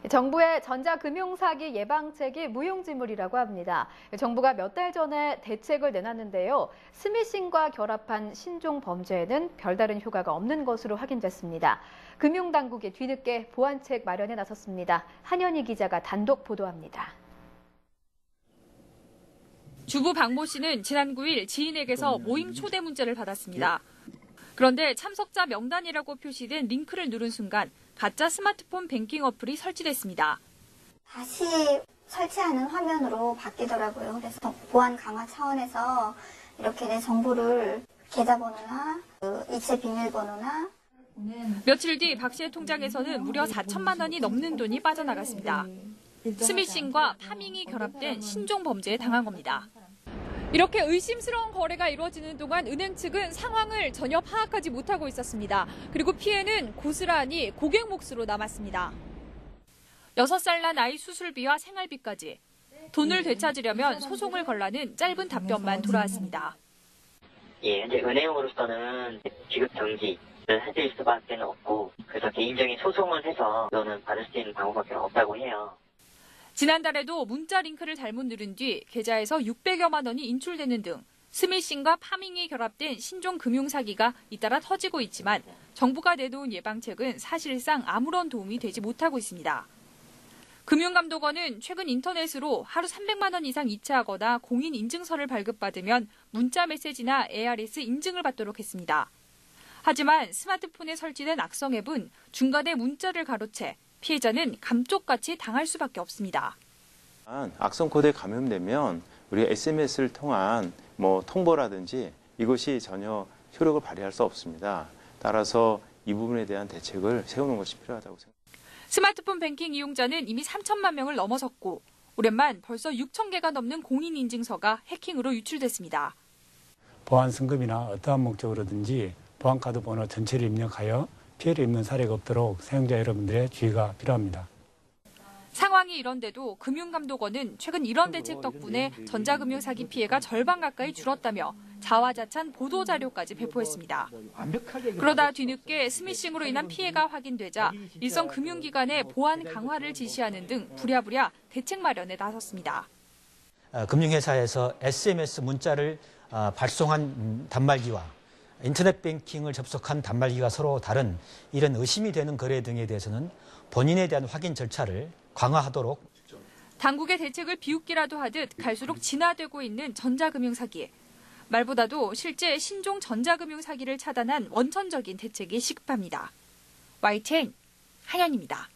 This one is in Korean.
정부의 전자금융사기 예방책이 무용지물이라고 합니다. 정부가 몇 달 전에 대책을 내놨는데요. 스미싱과 결합한 신종 범죄에는 별다른 효과가 없는 것으로 확인됐습니다. 금융당국이 뒤늦게 보완책 마련에 나섰습니다. 한현희 기자가 단독 보도합니다. 주부 박모 씨는 지난 9일 지인에게서 모임 초대 문자를 받았습니다. 그런데 참석자 명단이라고 표시된 링크를 누른 순간 가짜 스마트폰 뱅킹 어플이 설치됐습니다. 다시 설치하는 화면으로 바뀌더라고요. 그래서 보안 강화 차원에서 이렇게 내 정보를 계좌번호나 이체 비밀번호나 며칠 뒤 박 씨의 통장에서는 무려 4천만 원이 넘는 돈이 빠져나갔습니다. 스미싱과 파밍이 결합된 신종 범죄에 당한 겁니다. 이렇게 의심스러운 거래가 이루어지는 동안 은행 측은 상황을 전혀 파악하지 못하고 있었습니다. 그리고 피해는 고스란히 고객 몫으로 남았습니다. 6살 난 아이 수술비와 생활비까지. 돈을 되찾으려면 소송을 걸라는 짧은 답변만 돌아왔습니다. 현재 은행으로서는 지급 정지를 해드릴 수밖에 없고, 그래서 개인적인 소송을 해서 돈은 받을 수 있는 방법밖에 없다고 해요. 지난달에도 문자 링크를 잘못 누른 뒤 계좌에서 600여만 원이 인출되는 등 스미싱과 파밍이 결합된 신종 금융사기가 잇따라 터지고 있지만 정부가 내놓은 예방책은 사실상 아무런 도움이 되지 못하고 있습니다. 금융감독원은 최근 인터넷으로 하루 300만 원 이상 이체하거나 공인인증서를 발급받으면 문자 메시지나 ARS 인증을 받도록 했습니다. 하지만 스마트폰에 설치된 악성 앱은 중간에 문자를 가로채 피해자는 감쪽같이 당할 수밖에 없습니다. 악성 코드에 감염되면 우리 SMS를 통한 통보라든지 이것이 전혀 효력을 발휘할 수 없습니다. 따라서 이 부분에 대한 대책을 세우는 것이 필요하다고 생각합니다. 스마트폰 뱅킹 이용자는 이미 3천만 명을 넘어섰고 올해만 벌써 6천 개가 넘는 공인인증서가 해킹으로 유출됐습니다. 보안 승급이나 어떠한 목적으로든지 보안카드 번호 전체를 입력하여 피해를 입는 사례가 없도록 사용자 여러분들의 주의가 필요합니다. 상황이 이런데도 금융감독원은 최근 이런 대책 덕분에 전자금융 사기 피해가 절반 가까이 줄었다며 자화자찬 보도자료까지 배포했습니다. 그러다 뒤늦게 스미싱으로 인한 피해가 확인되자 일선 금융기관의 보안 강화를 지시하는 등 부랴부랴 대책 마련에 나섰습니다. 금융회사에서 SMS 문자를 발송한 단말기와 인터넷 뱅킹을 접속한 단말기가 서로 다른 이런 의심이 되는 거래 등에 대해서는 본인에 대한 확인 절차를 강화하도록. 당국의 대책을 비웃기라도 하듯 갈수록 진화되고 있는 전자금융 사기. 말보다도 실제 신종 전자금융 사기를 차단한 원천적인 대책이 시급합니다. YTN 한현입니다.